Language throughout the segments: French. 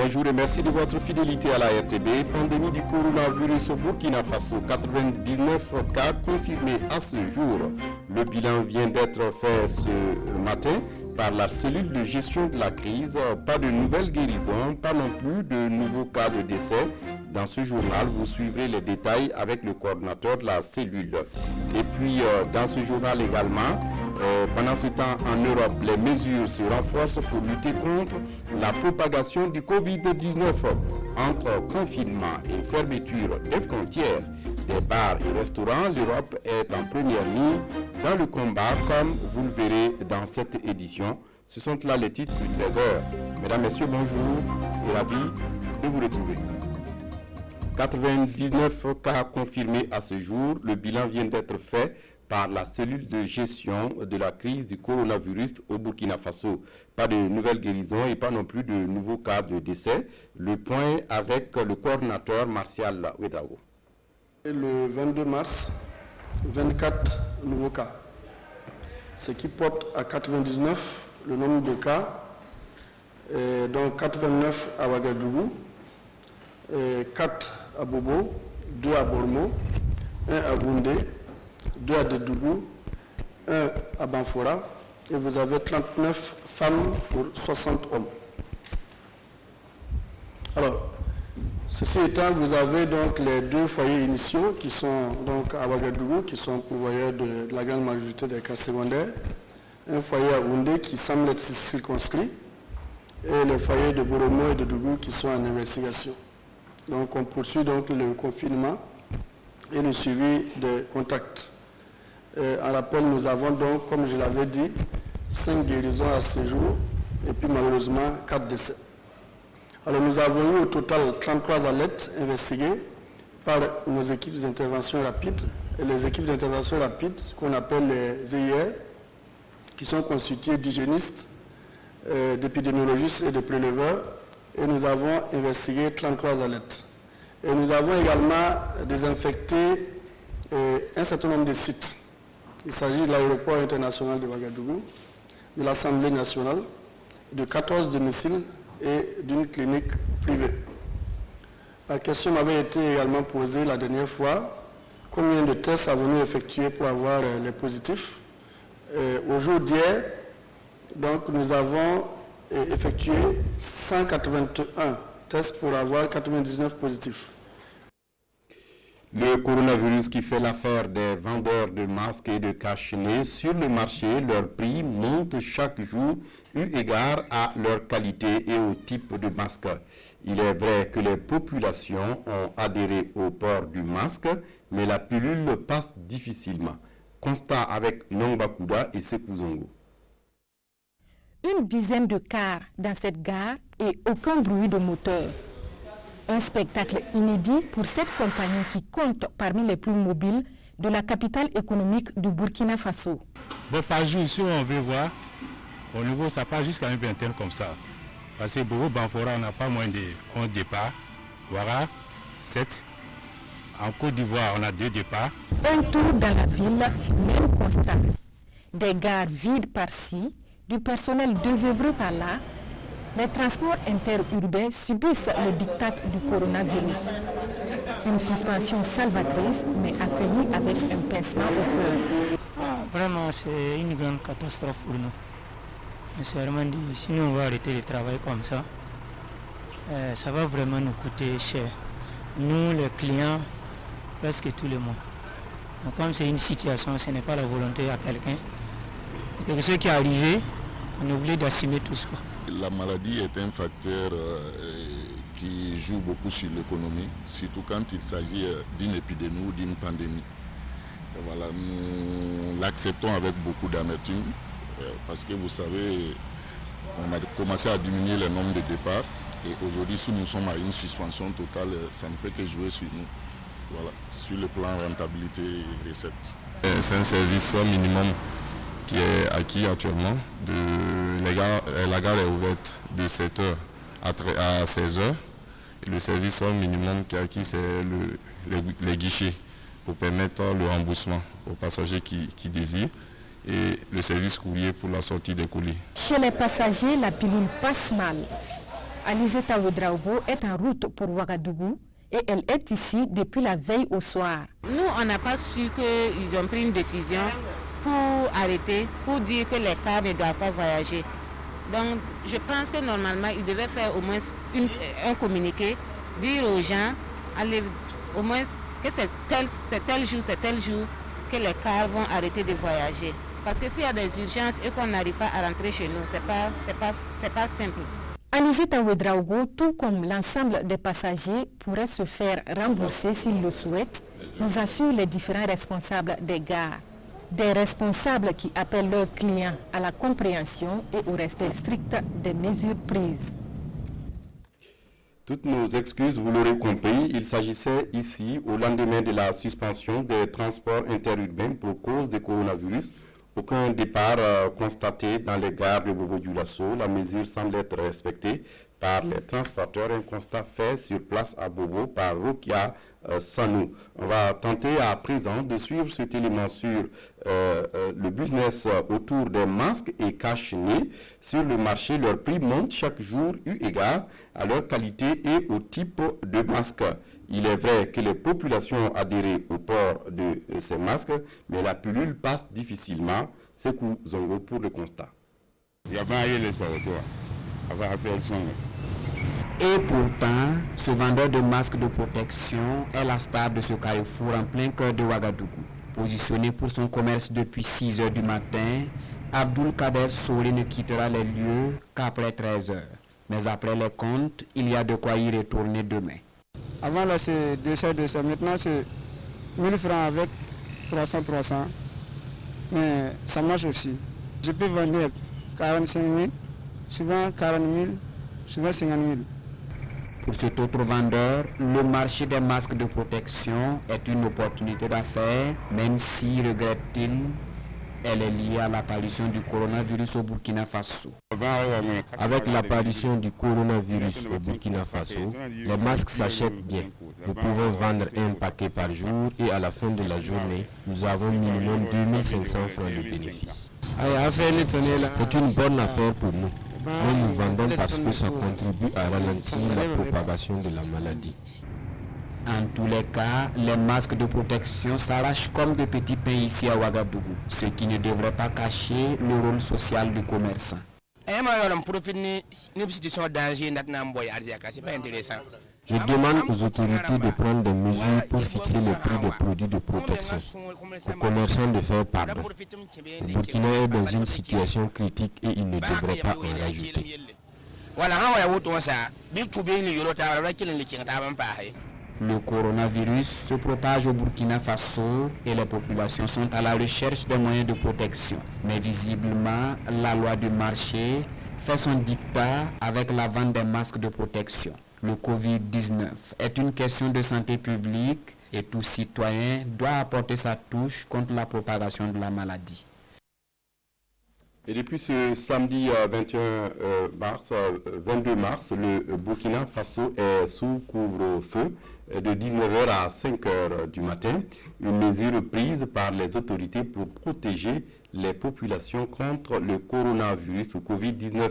Bonjour et merci de votre fidélité à la RTB. Pandémie du coronavirus au Burkina Faso, 99 cas confirmés à ce jour. Le bilan vient d'être fait ce matin par la cellule de gestion de la crise. Pas de nouvelles guérisons, pas non plus de nouveaux cas de décès. Dans ce journal, vous suivrez les détails avec le coordinateur de la cellule. Et puis, dans ce journal également, pendant ce temps, en Europe, les mesures se renforcent pour lutter contre la propagation du Covid-19. Entre confinement et fermeture des frontières, des bars et restaurants, l'Europe est en première ligne dans le combat, comme vous le verrez dans cette édition. Ce sont là les titres du 13h. Mesdames, Messieurs, bonjour et ravi de vous retrouver. 99 cas confirmés à ce jour. Le bilan vient d'être fait par la cellule de gestion de la crise du coronavirus au Burkina Faso. Pas de nouvelles guérisons et pas non plus de nouveaux cas de décès. Le point avec le coordinateur Martial Ouedraogo. Le 22 mars, 24 nouveaux cas, ce qui porte à 99 le nombre de cas, dont 89 à Ouagadougou, 4 à Bobo, 2 à Bormo, 1 à Boundé, 2 à Dédougou, 1 à Banfora, et vous avez 39 femmes pour 60 hommes. Alors, ceci étant, vous avez donc les 2 foyers initiaux qui sont donc à Ouagadougou, qui sont pourvoyeurs de la grande majorité des cas secondaires, un foyer à Boundé qui semble être circonscrit, et les foyers de Boromo et de Dougou qui sont en investigation. Donc on poursuit donc le confinement et le suivi des contacts. En rappel, nous avons donc, comme je l'avais dit, 5 guérisons à ce jour et puis malheureusement 4 décès. Alors nous avons eu au total 33 alertes investiguées par nos équipes d'intervention rapide. Et les équipes d'intervention rapide qu'on appelle les EIR, qui sont constituées d'hygiénistes, d'épidémiologistes et de préleveurs. Et nous avons investigué 33 alertes. Et nous avons également désinfecté un certain nombre de sites. Il s'agit de l'aéroport international de Ouagadougou, de l'Assemblée nationale, de 14 domiciles et d'une clinique privée. La question m'avait été également posée la dernière fois. Combien de tests avons-nous effectués pour avoir les positifs? Au jour d'hier, donc nous avons effectué 181 tests pour avoir 99 positifs. Le coronavirus qui fait l'affaire des vendeurs de masques et de cache-nez sur le marché, leur prix monte chaque jour eu égard à leur qualité et au type de masque. Il est vrai que les populations ont adhéré au port du masque, mais la pilule passe difficilement. Constat avec Nongba Kouda et Sekou Zongo. Une dizaine de cars dans cette gare et aucun bruit de moteur. Un spectacle inédit pour cette compagnie qui compte parmi les plus mobiles de la capitale économique du Burkina Faso. Bon, par jour, ici, on veut voir, au niveau, ça passe jusqu'à une vingtaine comme ça. Parce que Bobo Banfora, on n'a pas moins de 11 départs. Ouara, 7. En Côte d'Ivoire, on a 2 départs. Un tour dans la ville, même constat. Des gares vides par-ci, du personnel désœuvré par là. Les transports interurbains subissent le diktat du coronavirus. Une suspension salvatrice, mais accueillie avec un pincement au cœur. Vraiment, c'est une grande catastrophe pour nous. Sincèrement dit, si nous on va arrêter le travail comme ça, ça va vraiment nous coûter cher. Nous, les clients, presque tout le monde. Donc, comme c'est une situation, ce n'est pas la volonté à quelqu'un. Quelque chose qui est arrivé, on est obligé d'assumer tout ça. La maladie est un facteur qui joue beaucoup sur l'économie, surtout quand il s'agit d'une épidémie ou d'une pandémie. Et voilà, nous l'acceptons avec beaucoup d'amertume parce que vous savez, on a commencé à diminuer le nombre de départs et aujourd'hui, si nous sommes à une suspension totale, ça ne fait que jouer sur nous, voilà, sur le plan rentabilité et recettes. C'est un service minimum qui est acquis actuellement. La gare est ouverte de 7h à 16h. Et le service minimum qui est acquis, c'est les guichets pour permettre le remboursement aux passagers qui désirent et le service courrier pour la sortie des colis. Chez les passagers, la pilule passe mal. Alizeta Ouedraogo est en route pour Ouagadougou et elle est ici depuis la veille au soir. Nous, on n'a pas su qu'ils ont pris une décision pour arrêter, pour dire que les cars ne doivent pas voyager. Donc, je pense que normalement, ils devaient faire au moins un communiqué, dire aux gens, allez, au moins que c'est tel jour que les cars vont arrêter de voyager. Parce que s'il y a des urgences et qu'on n'arrive pas à rentrer chez nous, c'est pas simple. Alizeta Ouedraogo, tout comme l'ensemble des passagers, pourraient se faire rembourser s'ils le souhaitent, nous assurent les différents responsables des gares. Des responsables qui appellent leurs clients à la compréhension et au respect strict des mesures prises. Toutes nos excuses, vous l'aurez compris, il s'agissait ici, au lendemain de la suspension des transports interurbains pour cause du coronavirus. Aucun départ constaté dans les gares de Bobo-Dioulasso. La mesure semble être respectée par les transporteurs. Un constat fait sur place à Bobo par Rokia Sanou. On va tenter à présent de suivre cet élément sur le business autour des masques et cache-nez. Sur le marché, leur prix monte chaque jour eu égard à leur qualité et au type de masque. Il est vrai que les populations ont adhéré au port de ces masques, mais la pilule passe difficilement. C'est Zongo pour le constat. Et pourtant, ce vendeur de masques de protection est la star de ce carrefour en plein cœur de Ouagadougou. Positionné pour son commerce depuis 6 h du matin, Abdul Kader Solé ne quittera les lieux qu'après 13 h. Mais après les comptes, il y a de quoi y retourner demain. Avant là c'est 200, maintenant c'est 1000 francs avec 300. Mais ça marche aussi. Je peux vendre 45 000, souvent 40 000, souvent 50 000. Pour cet autre vendeur, le marché des masques de protection est une opportunité d'affaires, même si, regrette-t-il, elle est liée à l'apparition du coronavirus au Burkina Faso. Avec l'apparition du coronavirus au Burkina Faso, les masques s'achètent bien. Nous pouvons vendre un paquet par jour et à la fin de la journée, nous avons minimum 2500 francs de bénéfices. C'est une bonne affaire pour nous. Mais nous vendons parce que ça contribue à ralentir la propagation de la maladie. En tous les cas, les masques de protection s'arrachent comme des petits pains ici à Ouagadougou, ce qui ne devrait pas cacher le rôle social du commerçant. Je demande aux autorités de prendre des mesures pour fixer le prix des produits de protection. Aux commerçants de faire pardon. Le Burkina est dans une situation critique et il ne devrait pas en rajouter. Le coronavirus se propage au Burkina Faso et les populations sont à la recherche des moyens de protection. Mais visiblement, la loi du marché fait son dictat avec la vente des masques de protection. Le Covid-19 est une question de santé publique et tout citoyen doit apporter sa touche contre la propagation de la maladie. Et depuis ce samedi 22 mars, le Burkina Faso est sous couvre-feu de 19h à 5h du matin, une mesure prise par les autorités pour protéger les populations contre le coronavirus ou Covid-19,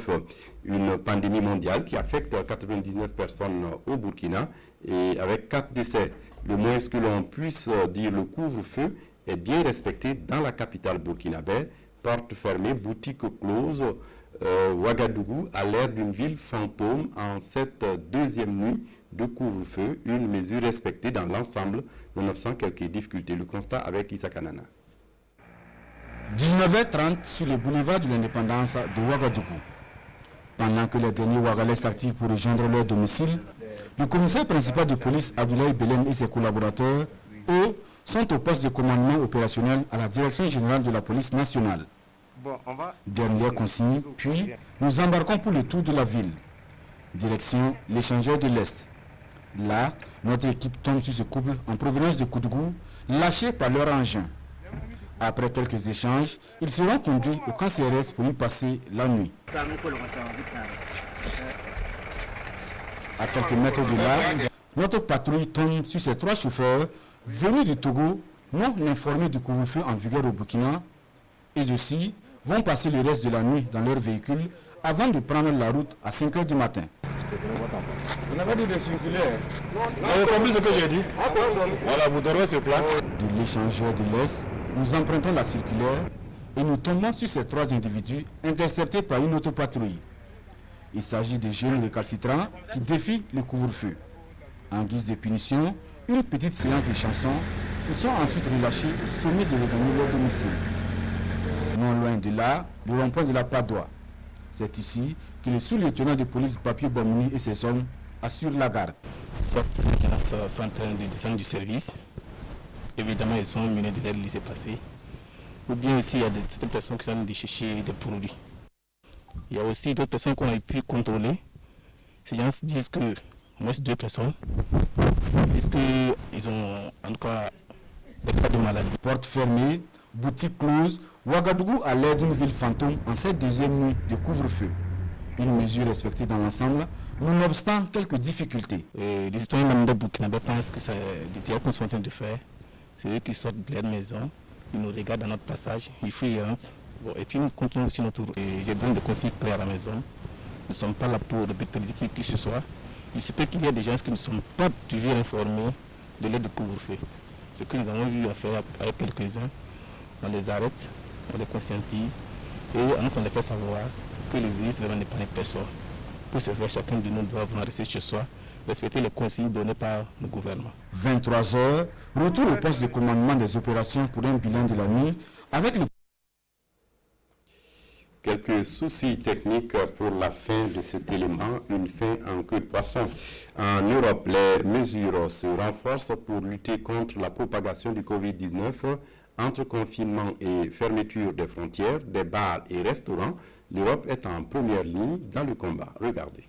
une pandémie mondiale qui affecte 99 personnes au Burkina et avec 4 décès. Le moins que l'on puisse dire, le couvre-feu est bien respecté dans la capitale burkinabé. Portes fermées, boutiques closes, Ouagadougou à l'ère d'une ville fantôme en cette deuxième nuit de couvre-feu, une mesure respectée dans l'ensemble, nonobstant quelques difficultés. Le constat avec Issa Kanana. 19h30 sur le boulevard de l'indépendance de Ouagadougou. Pendant que les derniers Ouagalais s'activent pour rejoindre leur domicile, le commissaire principal de police Abdoulaye Belem et ses collaborateurs, eux, sont au poste de commandement opérationnel à la direction générale de la police nationale. Dernière consigne, puis nous embarquons pour le tour de la ville. Direction l'échangeur de l'Est. Là, notre équipe tombe sur ce couple en provenance de Koudougou, lâché par leur engin. Après quelques échanges, ils seront conduits au camp CRS pour y passer la nuit. À quelques mètres de là, notre patrouille tombe sur ces 3 chauffeurs venus du Togo, non informés du couvre-feu en vigueur au Burkina, et aussi vont passer le reste de la nuit dans leur véhicule avant de prendre la route à 5 h du matin. Vous n'avez pas dit de circuler. Vous avez compris ce que j'ai dit? Voilà, vous dormez sur place. De l'échangeur de l'Est, nous empruntons la circulaire et nous tombons sur ces 3 individus interceptés par une autre patrouille. Il s'agit de jeunes récalcitrants qui défient le couvre-feu. En guise de punition, une petite séance de chansons, ils sont ensuite relâchés et sommés de regagner leur domicile. Non loin de là, le rond-point de la Padoie. C'est ici que le sous-lieutenant de police Papio Bamouni et ses hommes assurent la garde. Soit ces gens sont en train de descendre du service, évidemment ils sont menés de l'aide laisser passer, ou bien aussi il y a certaines personnes qui sont en train de chercher des produits. Il y a aussi d'autres personnes qu'on a pu contrôler. Ces gens se disent que, moi c'est 2 personnes, disent qu'ils ont en tout cas des cas de maladie. Porte fermée, boutique close, Ouagadougou a l'air d'une ville fantôme en cette deuxième nuit de couvre-feu. Une mesure respectée dans l'ensemble, nonobstant quelques difficultés. Les citoyens lambda burkinabés pensent que c'est des théâtres qu'on est en train de faire. C'est eux qui sortent de leur maison, ils nous regardent dans notre passage, ils fouillent et rentrent. Bon, et puis nous continuons aussi notre route. J'ai donné des consignes prêts à la maison. Nous ne sommes pas là pour brutaliser qui que ce soit. Il se peut qu'il y ait des gens qui ne sont pas toujours informés de l'aide de couvre-feu. Ce que nous avons vu à faire avec quelques-uns, on les arrête, on les conscientise et on les fait savoir que le virus n'est pas une personne. Pour ce faire, chacun de nous doit rester chez soi, respecter les consignes données par le gouvernement. 23 h, retour au poste de commandement des opérations pour un bilan de la nuit avec le... Quelques soucis techniques pour la fin de cet élément, une fin en queue de poisson. En Europe, les mesures se renforcent pour lutter contre la propagation du Covid-19. Entre confinement et fermeture des frontières, des bars et restaurants, l'Europe est en première ligne dans le combat. Regardez.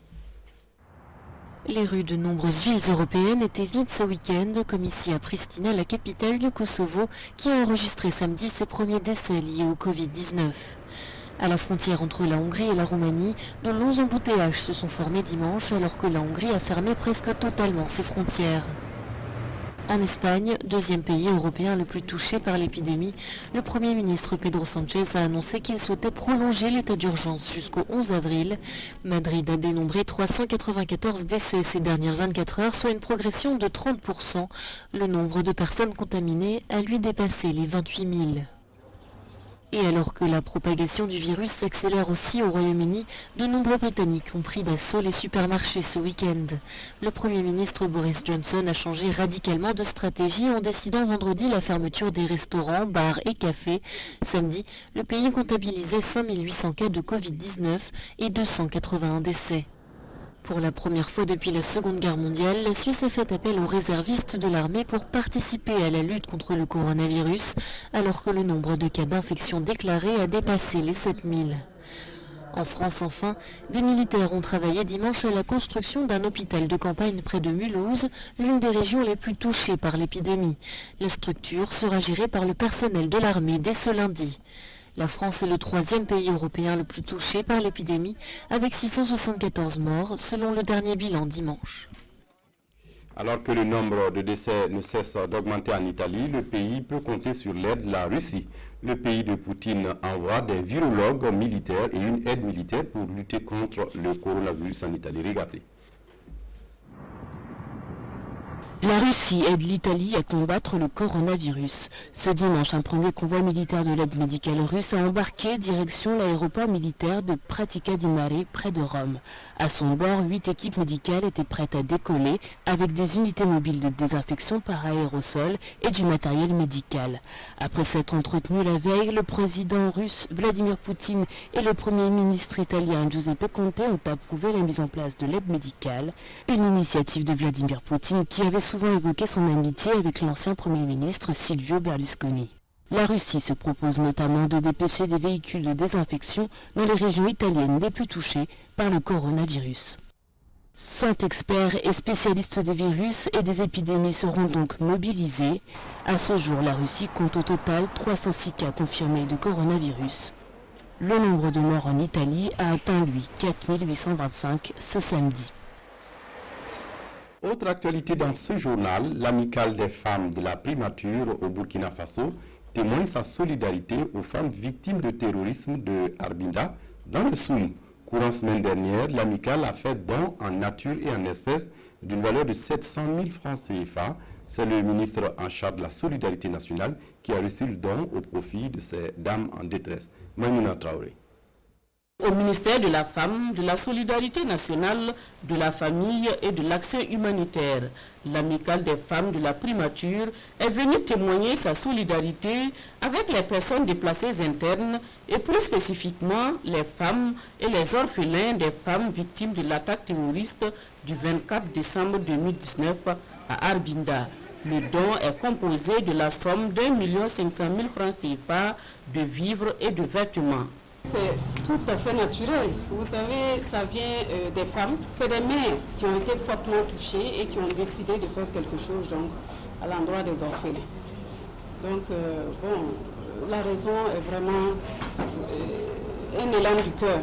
Les rues de nombreuses villes européennes étaient vides ce week-end, comme ici à Pristina, la capitale du Kosovo, qui a enregistré samedi ses premiers décès liés au Covid-19. À la frontière entre la Hongrie et la Roumanie, de longs embouteillages se sont formés dimanche alors que la Hongrie a fermé presque totalement ses frontières. En Espagne, deuxième pays européen le plus touché par l'épidémie, le Premier ministre Pedro Sánchez a annoncé qu'il souhaitait prolonger l'état d'urgence jusqu'au 11 avril. Madrid a dénombré 394 décès ces dernières 24 heures, soit une progression de 30%. Le nombre de personnes contaminées a lui dépassé les 28 000. Et alors que la propagation du virus s'accélère aussi au Royaume-Uni, de nombreux Britanniques ont pris d'assaut les supermarchés ce week-end. Le Premier ministre Boris Johnson a changé radicalement de stratégie en décidant vendredi la fermeture des restaurants, bars et cafés. Samedi, le pays comptabilisait 5800 cas de Covid-19 et 281 décès. Pour la première fois depuis la Seconde Guerre mondiale, la Suisse a fait appel aux réservistes de l'armée pour participer à la lutte contre le coronavirus, alors que le nombre de cas d'infection déclarés a dépassé les 7000. En France, enfin, des militaires ont travaillé dimanche à la construction d'un hôpital de campagne près de Mulhouse, l'une des régions les plus touchées par l'épidémie. La structure sera gérée par le personnel de l'armée dès ce lundi. La France est le 3e pays européen le plus touché par l'épidémie, avec 674 morts, selon le dernier bilan dimanche. Alors que le nombre de décès ne cesse d'augmenter en Italie, le pays peut compter sur l'aide de la Russie. Le pays de Poutine envoie des virologues militaires et une aide militaire pour lutter contre le coronavirus en Italie. Regardez. La Russie aide l'Italie à combattre le coronavirus. Ce dimanche, un premier convoi militaire de l'aide médicale russe a embarqué direction l'aéroport militaire de Pratica di Mare, près de Rome. À son bord, 8 équipes médicales étaient prêtes à décoller avec des unités mobiles de désinfection par aérosol et du matériel médical. Après s'être entretenus la veille, le président russe Vladimir Poutine et le premier ministre italien Giuseppe Conte ont approuvé la mise en place de l'aide médicale, une initiative de Vladimir Poutine qui avait souvent évoqué son amitié avec l'ancien Premier ministre Silvio Berlusconi. La Russie se propose notamment de dépêcher des véhicules de désinfection dans les régions italiennes les plus touchées par le coronavirus. 100 experts et spécialistes des virus et des épidémies seront donc mobilisés. À ce jour, la Russie compte au total 306 cas confirmés de coronavirus. Le nombre de morts en Italie a atteint, lui, 4825 ce samedi. Autre actualité dans ce journal, l'amicale des femmes de la primature au Burkina Faso témoigne sa solidarité aux femmes victimes de terrorisme de Arbinda dans le Soum. Courant semaine dernière, l'amicale a fait don en nature et en espèces d'une valeur de 700 000 francs CFA. C'est le ministre en charge de la solidarité nationale qui a reçu le don au profit de ces dames en détresse. Maïmouna Traoré. Au ministère de la Femme, de la Solidarité nationale, de la Famille et de l'Action humanitaire, l'amicale des femmes de la primature est venue témoigner sa solidarité avec les personnes déplacées internes et plus spécifiquement les femmes et les orphelins des femmes victimes de l'attaque terroriste du 24 décembre 2019 à Arbinda. Le don est composé de la somme d'1 500 000 francs CFA de vivres et de vêtements. C'est tout à fait naturel. Vous savez, ça vient des femmes. C'est des mères qui ont été fortement touchées et qui ont décidé de faire quelque chose donc, à l'endroit des orphelins. Donc, la raison est vraiment un élan du cœur.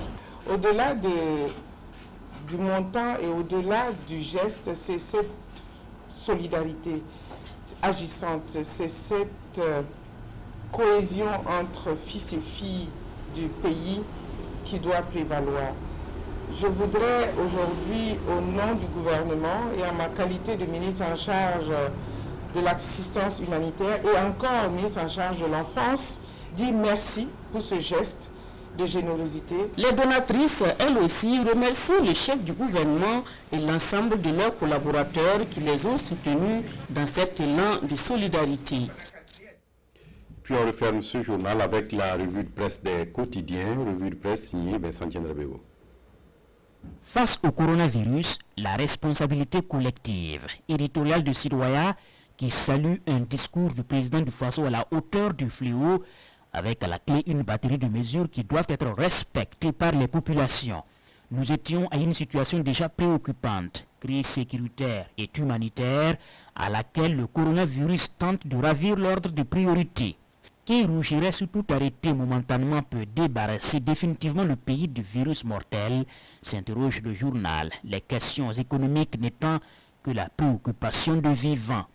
Au-delà du montant et au-delà du geste, c'est cette solidarité agissante, c'est cette cohésion entre fils et filles du pays qui doit prévaloir. Je voudrais aujourd'hui, au nom du gouvernement et en ma qualité de ministre en charge de l'assistance humanitaire et encore ministre en charge de l'enfance, dire merci pour ce geste de générosité. Les donatrices, elles aussi, remercient le chef du gouvernement et l'ensemble de leurs collaborateurs qui les ont soutenus dans cet élan de solidarité. Puis on referme ce journal avec la revue de presse des quotidiens, revue de presse signée Vincent Tiendrebego. Face au coronavirus, la responsabilité collective, éditoriale de Sidoya, qui salue un discours du président du Faso à la hauteur du fléau, avec à la clé une batterie de mesures qui doivent être respectées par les populations. Nous étions à une situation déjà préoccupante, crise sécuritaire et humanitaire, à laquelle le coronavirus tente de ravir l'ordre de priorité. Qui rougirait sous tout arrêté momentanément peut débarrasser définitivement le pays du virus mortel, s'interroge le journal, les questions économiques n'étant que la préoccupation de vivants.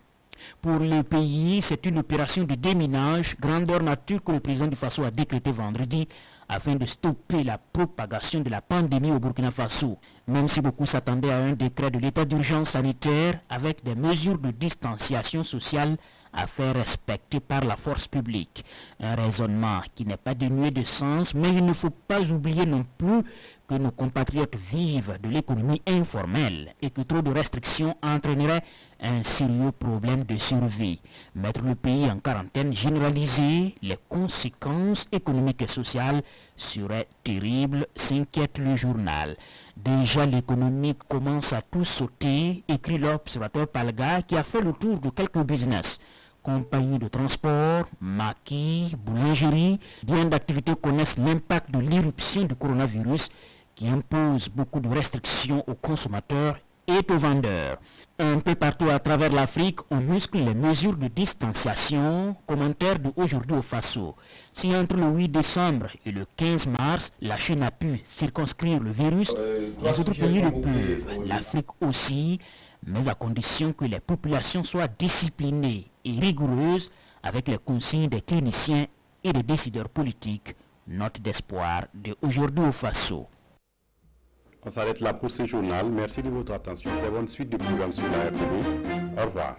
Pour le pays, c'est une opération de déminage, grandeur nature que le président du Faso a décrété vendredi afin de stopper la propagation de la pandémie au Burkina Faso. Même si beaucoup s'attendaient à un décret de l'état d'urgence sanitaire avec des mesures de distanciation sociale à faire respecter par la force publique. Un raisonnement qui n'est pas dénué de sens, mais il ne faut pas oublier non plus que nos compatriotes vivent de l'économie informelle et que trop de restrictions entraîneraient un sérieux problème de survie. Mettre le pays en quarantaine généralisée, les conséquences économiques et sociales seraient terribles, s'inquiète le journal. Déjà l'économie commence à tout sauter, écrit l'observateur Palga qui a fait le tour de quelques business. Compagnies de transport, maquis, boulangeries, bien d'activités connaissent l'impact de l'irruption du coronavirus qui impose beaucoup de restrictions aux consommateurs et aux vendeurs. Un peu partout à travers l'Afrique, on muscle les mesures de distanciation. Commentaire de Aujourd'hui au Faso. Si entre le 8 décembre et le 15 mars, la Chine a pu circonscrire le virus, les autres pays le peuvent, l'Afrique aussi, mais à condition que les populations soient disciplinées et rigoureuses avec les consignes des cliniciens et des décideurs politiques. Note d'espoir de Aujourd'hui au Faso. On s'arrête là pour ce journal. Merci de votre attention. Très bonne suite de programme sur la RTB. Au revoir.